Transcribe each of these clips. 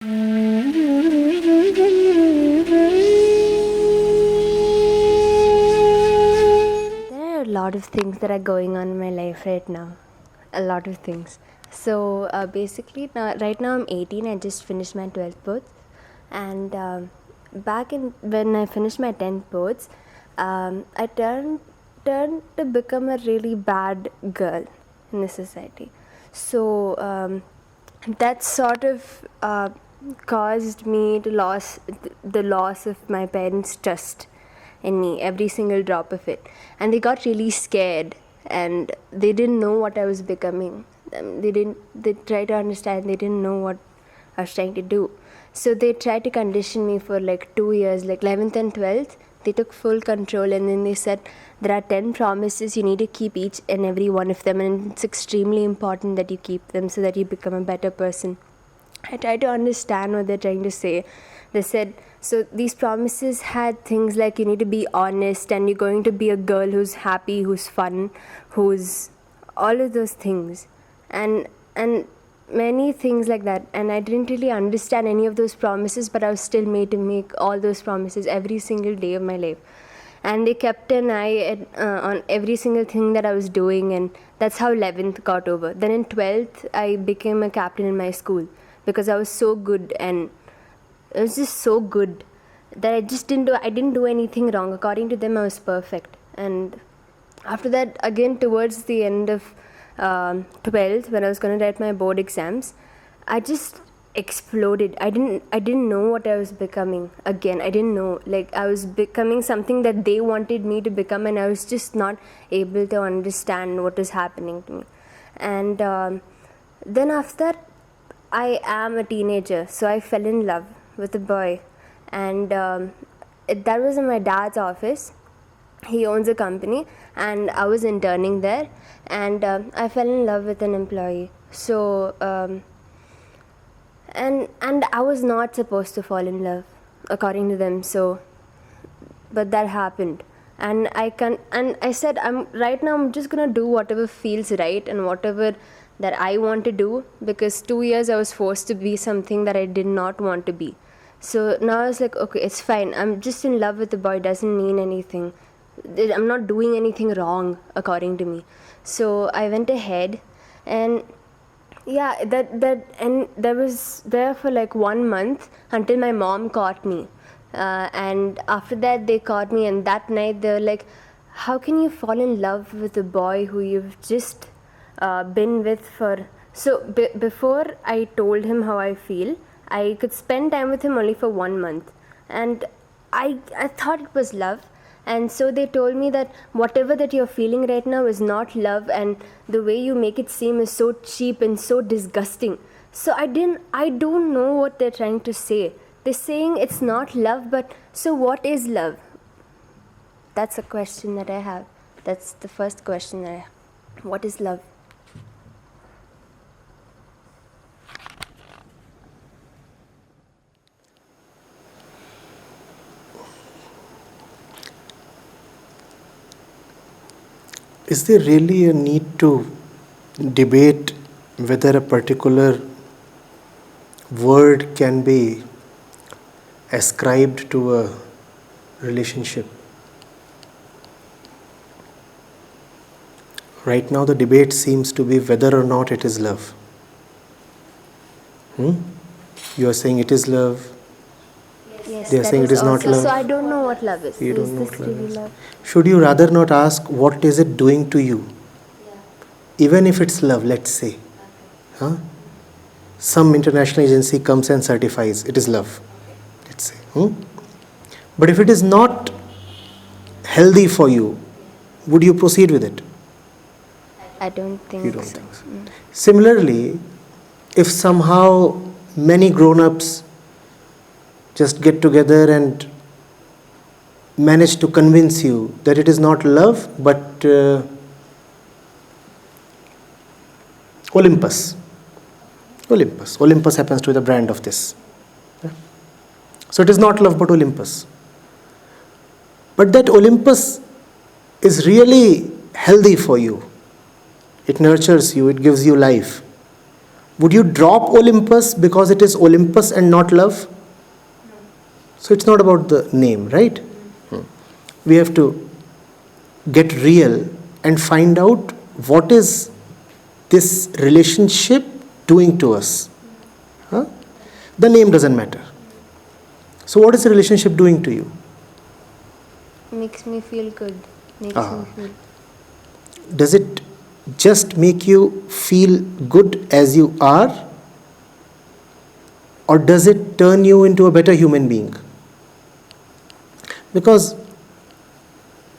There are a lot of things that are going on in my life right now. A lot of things. So basically, right now I'm 18. I just finished my 12th boards, and back in when I finished my 10th boards, I turned to become a really bad girl in the society. So that sort of caused me to lose the loss of my parents' trust in me, every single drop of it. And they got really scared, and they didn't know what I was becoming. They tried to understand, they didn't know what I was trying to do. So they tried to condition me for like 2 years, like 11th and 12th. They took full control, and then they said there are 10 promises, you need to keep each and every one of them, and it's extremely important that you keep them so that you become a better person. I tried to understand what they're trying to say. They said, so these promises had things like you need to be honest, and you're going to be a girl who's happy, who's fun, who's all of those things. And many things like that. And I didn't really understand any of those promises, but I was still made to make all those promises every single day of my life. And they kept an eye on every single thing that I was doing, and that's how 11th got over. Then in 12th, I became a captain in my school because I was so good, and it was just so good that I didn't do anything wrong. According to them, I was perfect. And after that, again towards the end of 12th, when I was going to write my board exams, I just exploded. I didn't know what I was becoming. Again, I didn't know. Like, I was becoming something that they wanted me to become, and I was just not able to understand what was happening to me. And then after that, I am a teenager, so I fell in love with a boy, and that was in my dad's office. He owns a company, and I was interning there, and I fell in love with an employee. So and I was not supposed to fall in love, according to them. So, but that happened, and I said, I'm just gonna do whatever feels right and whatever that I want to do, because 2 years I was forced to be something that I did not want to be. So now I was like, okay, it's fine. I'm just in love with the boy, doesn't mean anything. I'm not doing anything wrong, according to me. So I went ahead, and yeah, that was there for like 1 month until my mom caught me. And after that, they caught me, and that night they were like, how can you fall in love with a boy who you've just been with for... So before I told him how I feel, I could spend time with him only for 1 month, and I thought it was love. And so they told me that whatever that you're feeling right now is not love, and the way you make it seem is so cheap and so disgusting. So I don't know what they're trying to say. They're saying it's not love, but so what is love? That's a question that I have. That's the first question that I have. What is love? Is there really a need to debate whether a particular word can be ascribed to a relationship? Right now the debate seems to be whether or not it is love. You are saying it is love. Yes, They are saying it is not love. So I don't know what love is. You don't Is know this what love really is. love? Should you rather not ask what is it doing to you? Even if it's love, let's say. Some international agency comes and certifies it is love, let's say. But if it is not healthy for you, would you proceed with it? I don't think You don't so. think so. Similarly, if somehow many grown-ups just get together and manage to convince you that it is not love but Olympus happens to be the brand of this. So it is not love but Olympus. But that Olympus is really healthy for you. It nurtures you, it gives you life. Would you drop Olympus because it is Olympus and not love? So it's not about the name, right? We have to get real and find out what is this relationship doing to us. Huh? The name doesn't matter. So what is the relationship doing to you? Makes me feel good. Makes Ah. me feel. Does it just make you feel good as you are? Or does it turn you into a better human being? Because,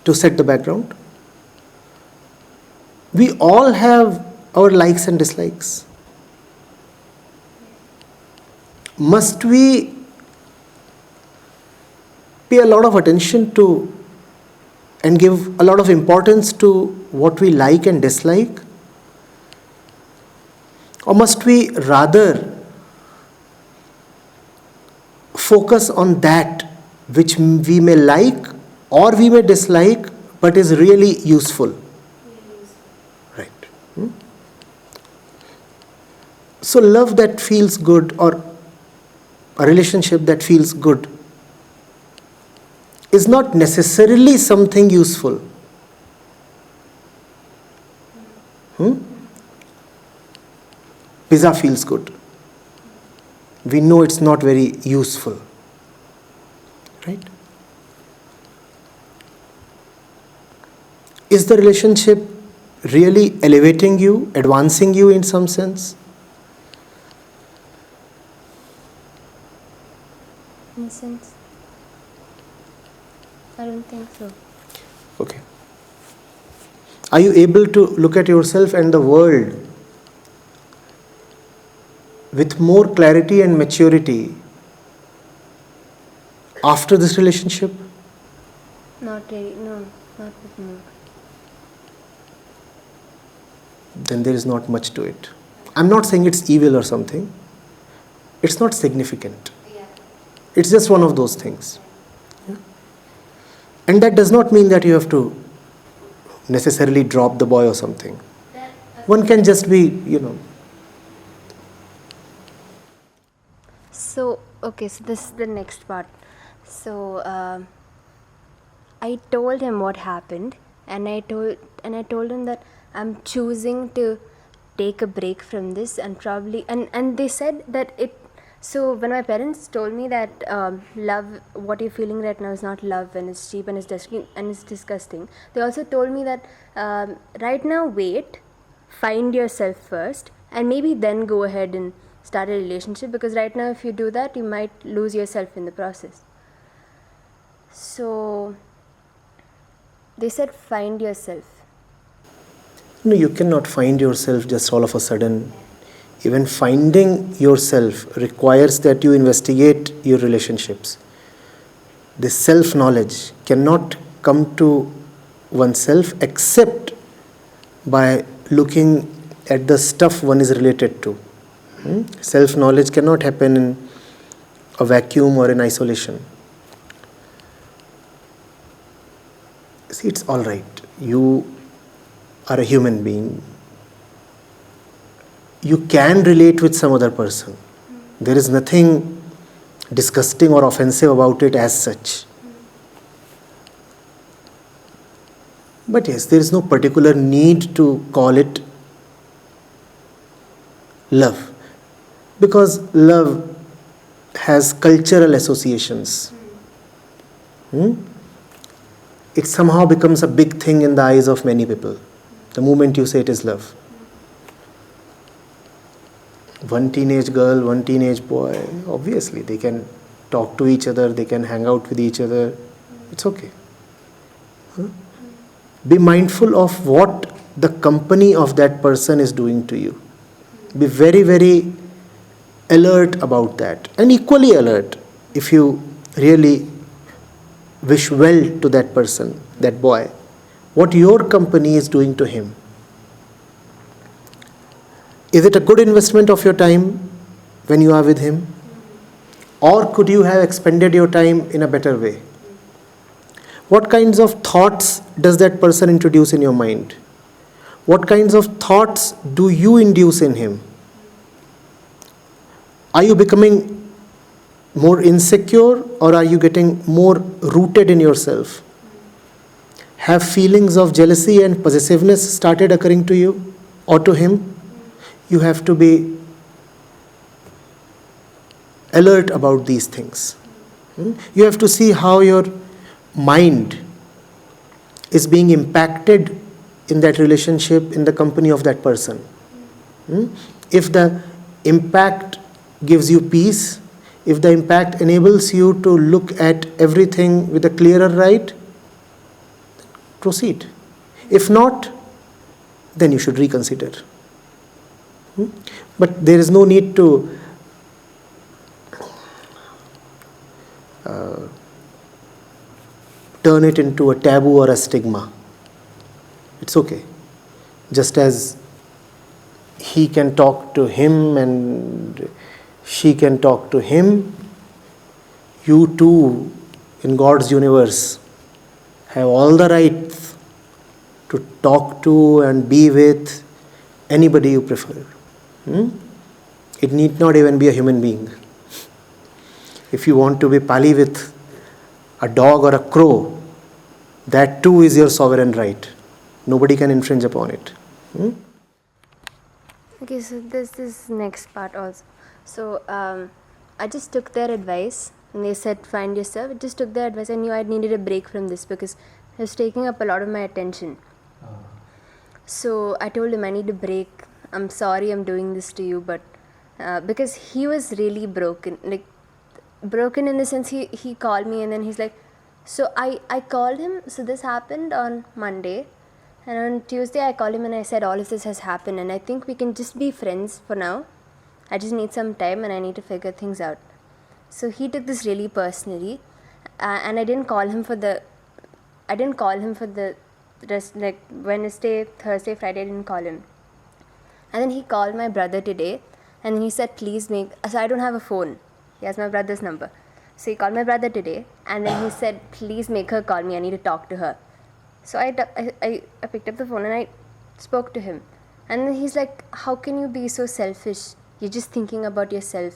to set the background, we all have our likes and dislikes. Must we pay a lot of attention to and give a lot of importance to what we like and dislike? Or must we rather focus on that which we may like or we may dislike but is really useful? Right. So, love that feels good or a relationship that feels good is not necessarily something useful. Pizza feels good. We know it's not very useful. Right? Is the relationship really elevating you, advancing you in some sense? In a sense, I don't think so. Okay. Are you able to look at yourself and the world with more clarity and maturity after this relationship? Not really. No, not with me. Then there is not much to it. I'm not saying it's evil or something. It's not significant. It's just one of those things. Yeah? And that does not mean that you have to necessarily drop the boy or something. One can just be, So, okay, so this is the next part. So, I told him what happened, and I told him that I'm choosing to take a break from this, and probably and they said that it. So when my parents told me that love, what you're feeling right now is not love, and it's cheap and it's disgusting. They also told me that right now wait, find yourself first, and maybe then go ahead and start a relationship, because right now if you do that you might lose yourself in the process. So they said find yourself. no, you cannot find yourself just all of a sudden. Even finding yourself requires that you investigate your relationships. This self-knowledge cannot come to oneself except by looking at the stuff one is related to. Self-knowledge cannot happen in a vacuum or in isolation. See, it's all right. You are a human being. You can relate with some other person. There is nothing disgusting or offensive about it as such. But yes, there is no particular need to call it love, because love has cultural associations. It somehow becomes a big thing in the eyes of many people the moment you say it is love. One teenage girl, one teenage boy, obviously they can talk to each other, they can hang out with each other. It's okay. Be mindful of what the company of that person is doing to you. Be very, very alert about that, and equally alert if you really wish well to that person, that boy, what your company is doing to him. Is it a good investment of your time when you are with him? Or could you have expended your time in a better way? What kinds of thoughts does that person introduce in your mind? What kinds of thoughts do you induce in him? Are you becoming more insecure, or are you getting more rooted in yourself? Have feelings of jealousy and possessiveness started occurring to you or to him? You have to be alert about these things. You have to see how your mind is being impacted in that relationship, in the company of that person. If the impact gives you peace, if the impact enables you to look at everything with a clearer light, proceed. If not, then you should reconsider. But there is no need to turn it into a taboo or a stigma. It's okay. Just as he can talk to him and she can talk to him, you too, in God's universe, have all the rights to talk to and be with anybody you prefer. It need not even be a human being. If you want to be pally with a dog or a crow, that too is your sovereign right. Nobody can infringe upon it. Okay, so there's this next part also. So I just took their advice, and they said find yourself. I just took their advice. I knew I needed a break from this because it was taking up a lot of my attention. So I told him I need a break. I'm sorry I'm doing this to you, but because he was really broken, like broken in the sense he called me and then he's like, so I called him, so this happened on Monday, and on Tuesday I called him and I said all of this has happened and I think we can just be friends for now. I just need some time and I need to figure things out. So he took this really personally, and I didn't call him for the rest, like Wednesday, Thursday, Friday I didn't call him. And then he called my brother today and he said please make, so I don't have a phone, he has my brother's number. So he called my brother today and then he said please make her call me, I need to talk to her. So I picked up the phone and I spoke to him, and then he's like, how can you be so selfish, you're just thinking about yourself.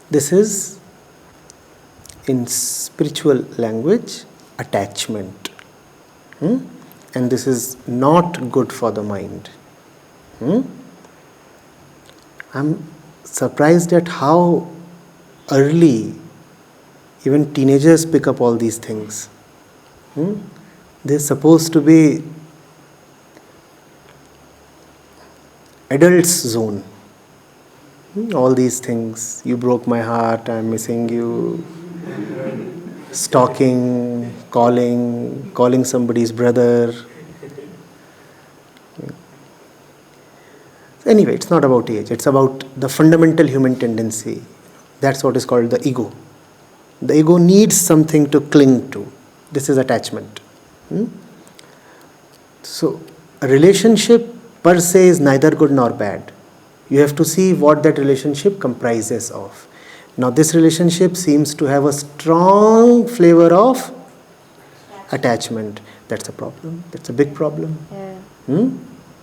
This is, in spiritual language, attachment. And this is not good for the mind. I'm surprised at how early even teenagers pick up all these things. They're supposed to be adults' zone. All these things, you broke my heart, I'm missing you, stalking, calling somebody's brother. Anyway, it's not about age, it's about the fundamental human tendency. That's what is called the ego. The ego needs something to cling to. This is attachment. So, a relationship per se is neither good nor bad. You have to see what that relationship comprises of. Now, this relationship seems to have a strong flavor of attachment. That's a problem. That's a big problem. Yeah.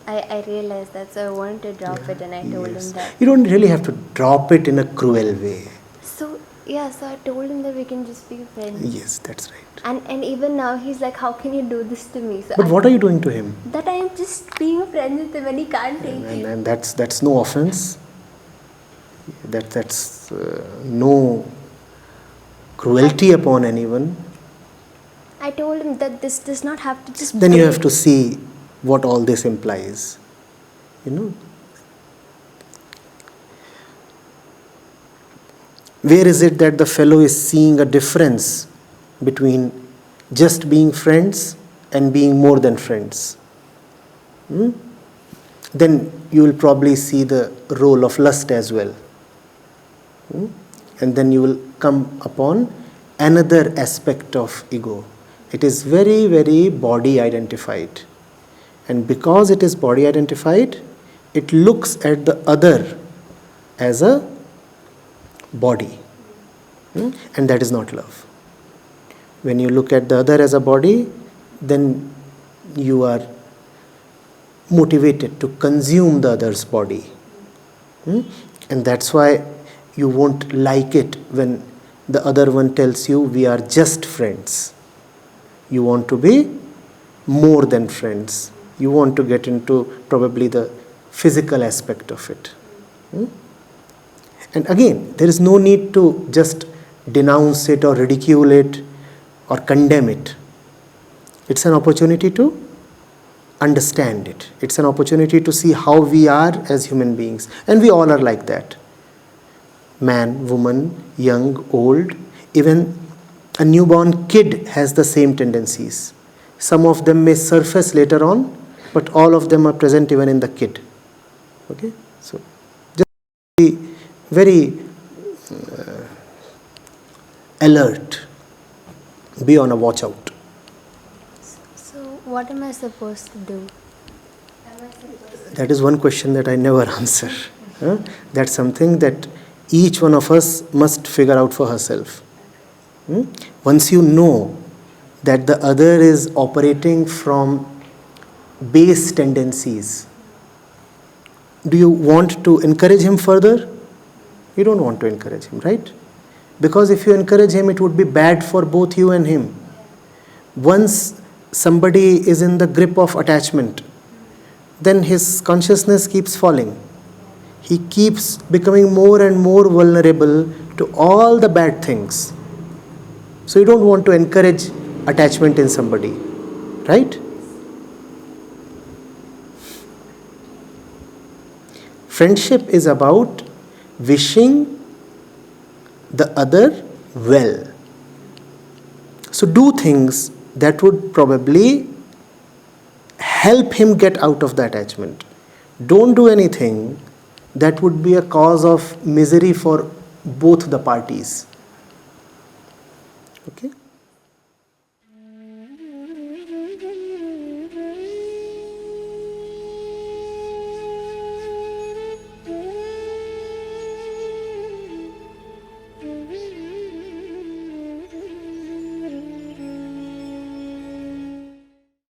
I realized that, so I wanted to drop it and I told him that. You don't really have to drop it in a cruel way. So I told him that we can just be friends. Yes, that's right. And even now he's like, how can you do this to me? So But what are you doing to him? That I am just being a friend with him and he can't take it. And that's no offense. That's no cruelty upon anyone. I told him that this does not have to just Then you have to see what all this implies. Where is it that the fellow is seeing a difference between just being friends and being more than friends? Then you will probably see the role of lust as well. And then you will come upon another aspect of ego. It is very, very body identified. And because it is body identified, it looks at the other as a body. And that is not love. When you look at the other as a body, then you are motivated to consume the other's body. And that's why you won't like it when the other one tells you we are just friends. You want to be more than friends. You want to get into probably the physical aspect of it. Hmm? And again, there is no need to just denounce it or ridicule it or condemn it. It's an opportunity to understand it. It's an opportunity to see how we are as human beings. And we all are like that. Man, woman, young, old, even a newborn kid has the same tendencies. Some of them may surface later on, but all of them are present even in the kid. Okay? So, just be very alert. Be on a watch out. So, what am I supposed to do? That is one question that I never answer. That's something that each one of us must figure out for herself. Once you know that the other is operating from base tendencies, do you want to encourage him further? You don't want to encourage him, right? Because if you encourage him, it would be bad for both you and him. Once somebody is in the grip of attachment, then his consciousness keeps falling. He keeps becoming more and more vulnerable to all the bad things. So you don't want to encourage attachment in somebody, right? Friendship is about wishing the other well. So do things that would probably help him get out of the attachment. Don't do anything that would be a cause of misery for both the parties. Okay?